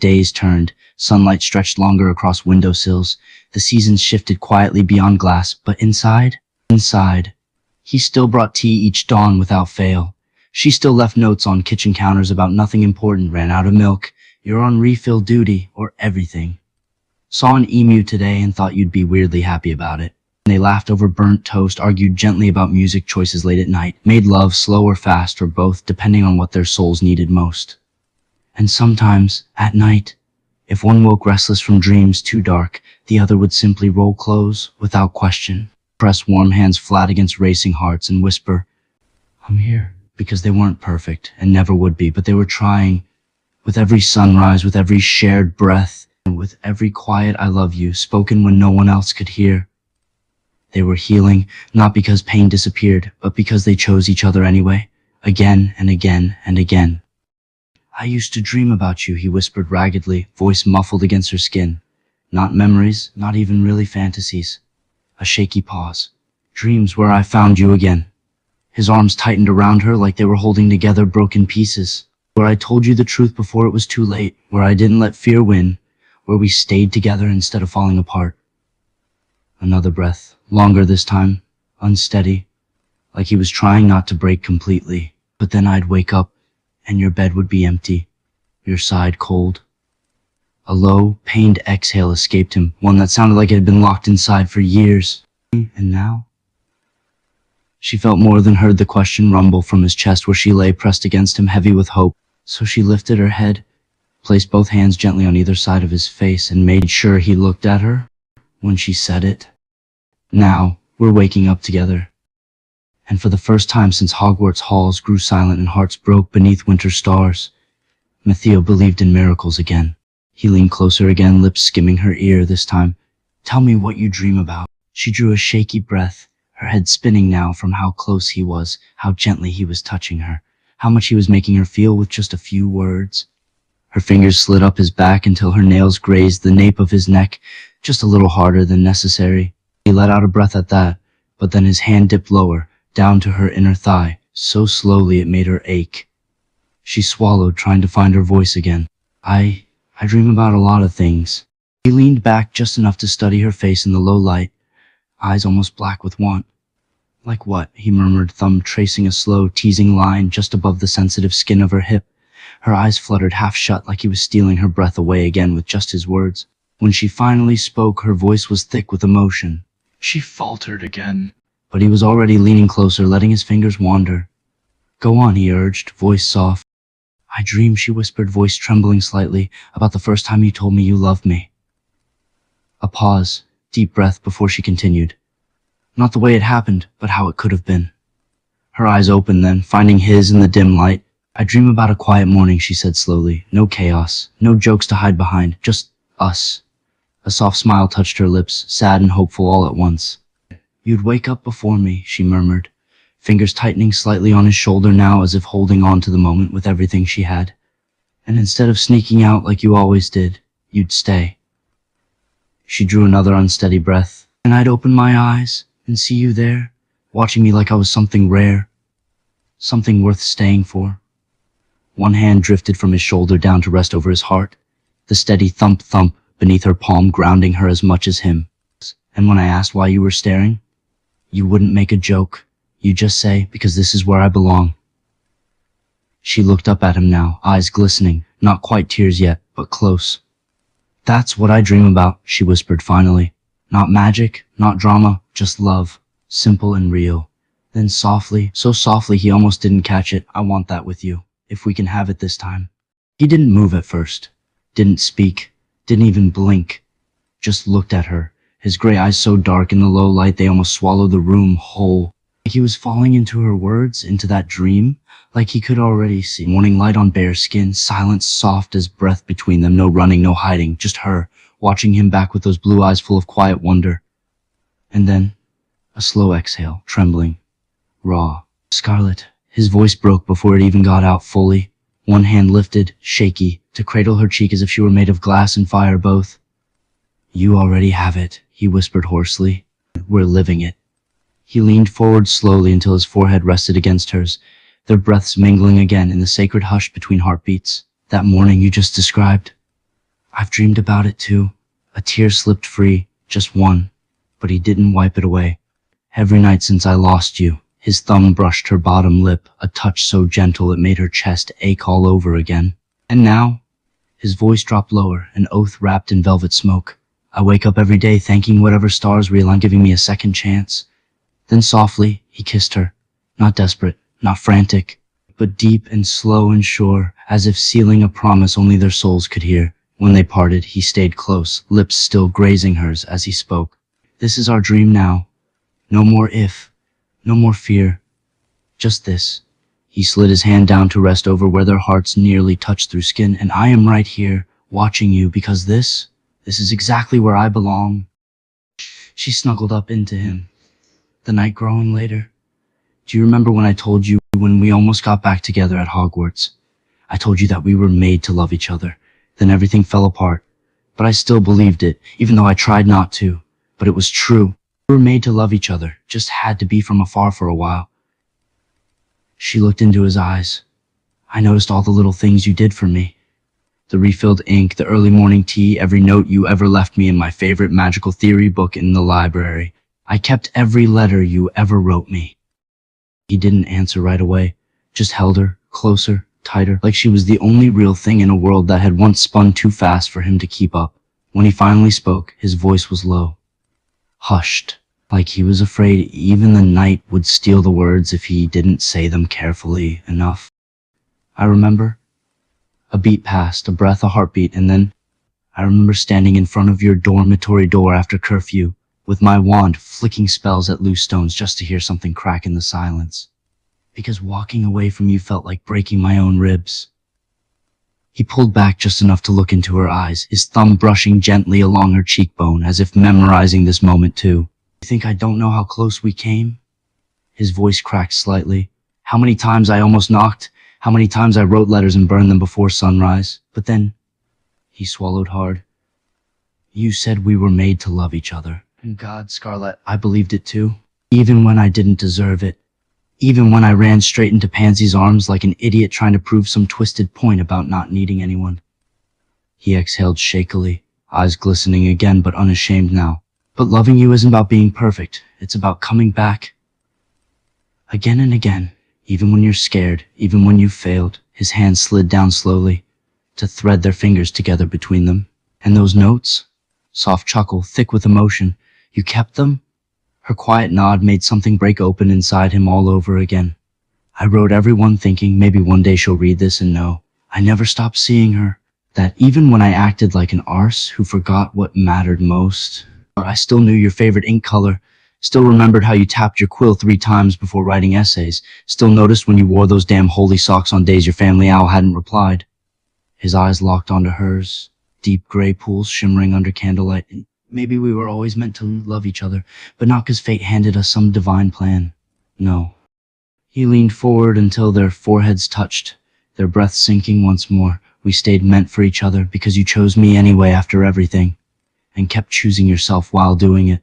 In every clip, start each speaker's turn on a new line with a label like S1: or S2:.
S1: days turned, sunlight stretched longer across windowsills, the seasons shifted quietly beyond glass, but inside, he still brought tea each dawn without fail. She still left notes on kitchen counters about nothing important, ran out of milk, you're on refill duty, or everything. Saw an emu today and thought you'd be weirdly happy about it. They laughed over burnt toast, argued gently about music choices late at night, made love slow or fast or both, depending on what their souls needed most. And sometimes, at night, if one woke restless from dreams too dark, the other would simply roll close, without question, press warm hands flat against racing hearts and whisper, "I'm here." Because they weren't perfect, and never would be, but they were trying. With every sunrise, with every shared breath, and with every quiet "I love you" spoken when no one else could hear. They were healing, not because pain disappeared, but because they chose each other anyway, again and again and again. "I used to dream about you," he whispered raggedly, voice muffled against her skin. Not memories, not even really fantasies. A shaky pause. "Dreams where I found you again." His arms tightened around her like they were holding together broken pieces. "Where I told you the truth before it was too late, where I didn't let fear win, where we stayed together instead of falling apart." Another breath, longer this time, unsteady, like he was trying not to break completely. "But then I'd wake up, and your bed would be empty, your side cold." A low, pained exhale escaped him, one that sounded like it had been locked inside for years. And now? She felt more than heard the question rumble from his chest where she lay pressed against him, heavy with hope. So she lifted her head, placed both hands gently on either side of his face, and made sure he looked at her when she said it. "Now, we're waking up together." And for the first time since Hogwarts halls grew silent and hearts broke beneath winter stars, Mattheo believed in miracles again. He leaned closer again, lips skimming her ear this time. "Tell me what you dream about." She drew a shaky breath, her head spinning now from how close he was, how gently he was touching her, how much he was making her feel with just a few words. Her fingers slid up his back until her nails grazed the nape of his neck, just a little harder than necessary. He let out a breath at that, but then his hand dipped lower, down to her inner thigh, so slowly it made her ache. She swallowed, trying to find her voice again. I dream about a lot of things." He leaned back just enough to study her face in the low light, eyes almost black with want. "Like what?" he murmured, thumb tracing a slow, teasing line just above the sensitive skin of her hip. Her eyes fluttered half shut like he was stealing her breath away again with just his words. When she finally spoke, her voice was thick with emotion.
S2: She faltered again.
S1: But he was already leaning closer, letting his fingers wander. "Go on," he urged, voice soft. "I dream," she whispered, voice trembling slightly, "about the first time you told me you loved me." A pause, deep breath before she continued. "Not the way it happened, but how it could have been." Her eyes opened then, finding his in the dim light. "I dream about a quiet morning," she said slowly. "No chaos, no jokes to hide behind, just us." A soft smile touched her lips, sad and hopeful all at once. "You'd wake up before me," she murmured, fingers tightening slightly on his shoulder now as if holding on to the moment with everything she had. "And instead of sneaking out like you always did, you'd stay." She drew another unsteady breath. "And I'd open my eyes and see you there, watching me like I was something rare, something worth staying for." One hand drifted from his shoulder down to rest over his heart, the steady thump-thump beneath her palm grounding her as much as him. "And when I asked why you were staring, you wouldn't make a joke. You'd just say, because this is where I belong." She looked up at him now, eyes glistening, not quite tears yet, but close. "That's what I dream about," she whispered finally. "Not magic, not drama, just love, simple and real." Then softly, so softly he almost didn't catch it, "I want that with you, if we can have it this time." He didn't move at first, didn't speak, didn't even blink, just looked at her, his gray eyes so dark in the low light they almost swallowed the room whole. Like he was falling into her words, into that dream, like he could already see morning light on bare skin, silence soft as breath between them, no running, no hiding, just her, watching him back with those blue eyes full of quiet wonder. And then, a slow exhale, trembling, raw, scarlet. His voice broke before it even got out fully. One hand lifted, shaky, to cradle her cheek as if she were made of glass and fire both. "You already have it," he whispered hoarsely. "We're living it." He leaned forward slowly until his forehead rested against hers, their breaths mingling again in the sacred hush between heartbeats. "That morning you just described, I've dreamed about it too. A tear slipped free, just one, but he didn't wipe it away. Every night since I lost you, his thumb brushed her bottom lip, a touch so gentle it made her chest ache all over again. And now, his voice dropped lower, an oath wrapped in velvet smoke. I wake up every day thanking whatever stars realign, giving me a second chance. Then softly, he kissed her. Not desperate, not frantic, but deep and slow and sure, as if sealing a promise only their souls could hear. When they parted, he stayed close, lips still grazing hers as he spoke. This is our dream now. No more if, no more fear. Just this. He slid his hand down to rest over where their hearts nearly touched through skin, and I am right here, watching you, because this is exactly where I belong. She snuggled up into him. The night growing later. Do you remember when I told you when we almost got back together at Hogwarts? I told you that we were made to love each other. Then everything fell apart. But I still believed it, even though I tried not to. But it was true. We were made to love each other, just had to be from afar for a while. She looked into his eyes. I noticed all the little things you did for me. The refilled ink, the early morning tea, every note you ever left me in my favorite magical theory book in the library. I kept every letter you ever wrote me. He didn't answer right away, just held her, closer, tighter, like she was the only real thing in a world that had once spun too fast for him to keep up. When he finally spoke, his voice was low, hushed, like he was afraid even the night would steal the words if he didn't say them carefully enough. I remember. A beat passed, a breath, a heartbeat, and then I remember standing in front of your dormitory door after curfew, with my wand flicking spells at loose stones just to hear something crack in the silence. Because walking away from you felt like breaking my own ribs. He pulled back just enough to look into her eyes, his thumb brushing gently along her cheekbone, as if memorizing this moment too. You think I don't know how close we came? His voice cracked slightly. How many times I almost knocked, how many times I wrote letters and burned them before sunrise. But then, he swallowed hard. You said we were made to love each other. And God, Scarlet, I believed it too. Even when I didn't deserve it. Even when I ran straight into Pansy's arms like an idiot trying to prove some twisted point about not needing anyone. He exhaled shakily, eyes glistening again but unashamed now. But loving you isn't about being perfect. It's about coming back. Again and again, even when you're scared, even when you've failed. His hand slid down slowly, to thread their fingers together between them. And those notes? Soft chuckle, thick with emotion. You kept them? Her quiet nod made something break open inside him all over again. I wrote everyone thinking maybe one day she'll read this and know. I never stopped seeing her. That even when I acted like an arse who forgot what mattered most, I still knew your favorite ink color, still remembered how you tapped your quill 3 times before writing essays, still noticed when you wore those damn holy socks on days your family owl hadn't replied. His eyes locked onto hers, deep gray pools shimmering under candlelight. Maybe we were always meant to love each other, but not because fate handed us some divine plan. No. He leaned forward until their foreheads touched, their breaths sinking once more. We stayed meant for each other because you chose me anyway after everything, and kept choosing yourself while doing it.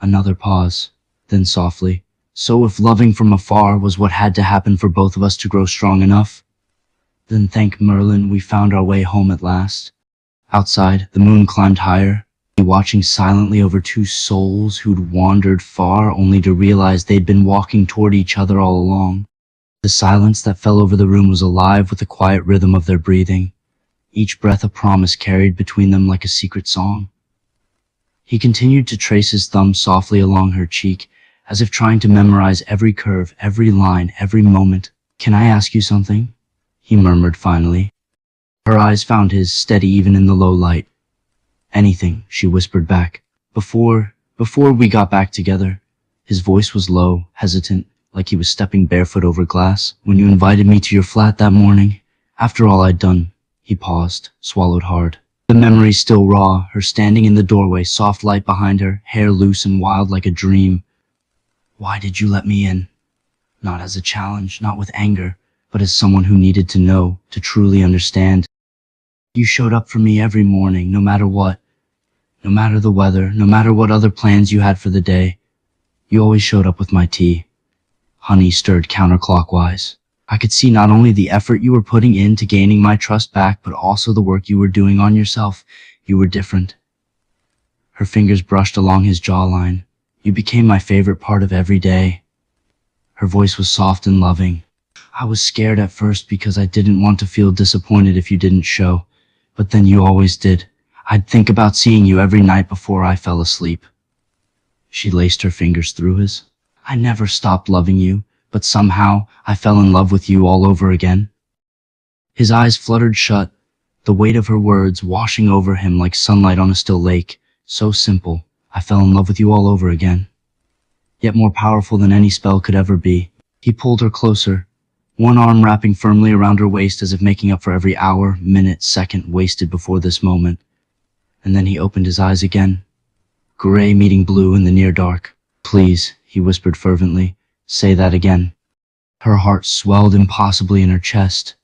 S1: Another pause, then softly. So if loving from afar was what had to happen for both of us to grow strong enough, then thank Merlin we found our way home at last. Outside, the moon climbed higher, watching silently over 2 souls who'd wandered far only to realize they'd been walking toward each other all along. The silence that fell over the room was alive with the quiet rhythm of their breathing, each breath a promise carried between them like a secret song. He continued to trace his thumb softly along her cheek, as if trying to memorize every curve, every line, every moment. Can I ask you something? He murmured finally. Her eyes found his, steady even in the low light. Anything, she whispered back. Before we got back together. His voice was low, hesitant, like he was stepping barefoot over glass. When you invited me to your flat that morning, after all I'd done. He paused, swallowed hard. The memory still raw, her standing in the doorway, soft light behind her, hair loose and wild like a dream. Why did you let me in? Not as a challenge, not with anger, but as someone who needed to know, to truly understand. You showed up for me every morning, no matter what. No matter the weather, no matter what other plans you had for the day. You always showed up with my tea. Honey stirred counterclockwise. I could see not only the effort you were putting into gaining my trust back, but also the work you were doing on yourself. You were different. Her fingers brushed along his jawline. You became my favorite part of every day. Her voice was soft and loving. I was scared at first because I didn't want to feel disappointed if you didn't show, but then you always did. I'd think about seeing you every night before I fell asleep. She laced her fingers through his. I never stopped loving you, but somehow I fell in love with you all over again. His eyes fluttered shut, the weight of her words washing over him like sunlight on a still lake. So simple, I fell in love with you all over again. Yet more powerful than any spell could ever be. He pulled her closer, one arm wrapping firmly around her waist as if making up for every hour, minute, second wasted before this moment. And then he opened his eyes again. Gray meeting blue in the near dark. Please, he whispered fervently, say that again. Her heart swelled impossibly in her chest,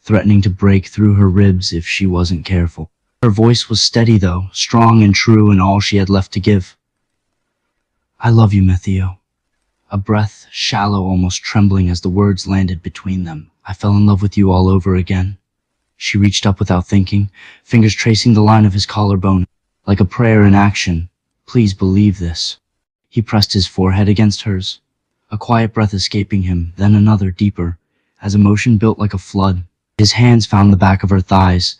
S1: threatening to break through her ribs if she wasn't careful. Her voice was steady though, strong and true in all she had left to give. I love you, Mattheo. A breath, shallow, almost trembling as the words landed between them. I fell in love with you all over again. She reached up without thinking, fingers tracing the line of his collarbone, like a prayer in action. Please believe this. He pressed his forehead against hers, a quiet breath escaping him, then another, deeper, as emotion built like a flood. His hands found the back of her thighs,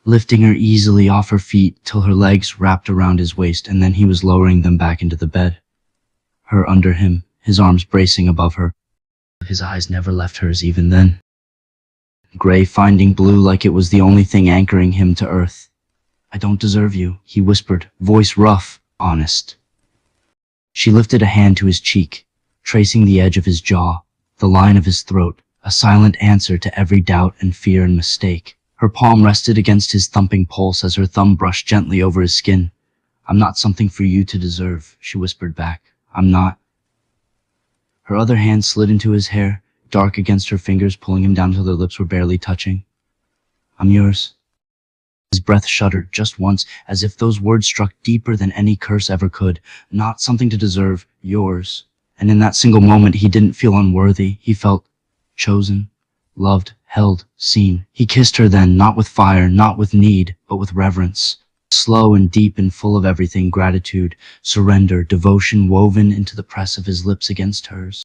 S1: lifting her easily off her feet till her legs wrapped around his waist, and then he was lowering them back into the bed. Her under him, his arms bracing above her. His eyes never left hers even then. Gray finding blue like it was the only thing anchoring him to earth. I don't deserve you, he whispered, voice rough, honest. She lifted a hand to his cheek, tracing the edge of his jaw, the line of his throat, a silent answer to every doubt and fear and mistake. Her palm rested against his thumping pulse as her thumb brushed gently over his skin. I'm not something for you to deserve, she whispered back. I'm not. Her other hand slid into his hair, dark against her fingers, pulling him down till their lips were barely touching. I'm yours. His breath shuddered just once, as if those words struck deeper than any curse ever could. Not something to deserve, yours. And in that single moment, he didn't feel unworthy. He felt chosen, loved, held, seen. He kissed her then, not with fire, not with need, but with reverence. Slow and deep and full of everything, gratitude, surrender, devotion woven into the press of his lips against hers.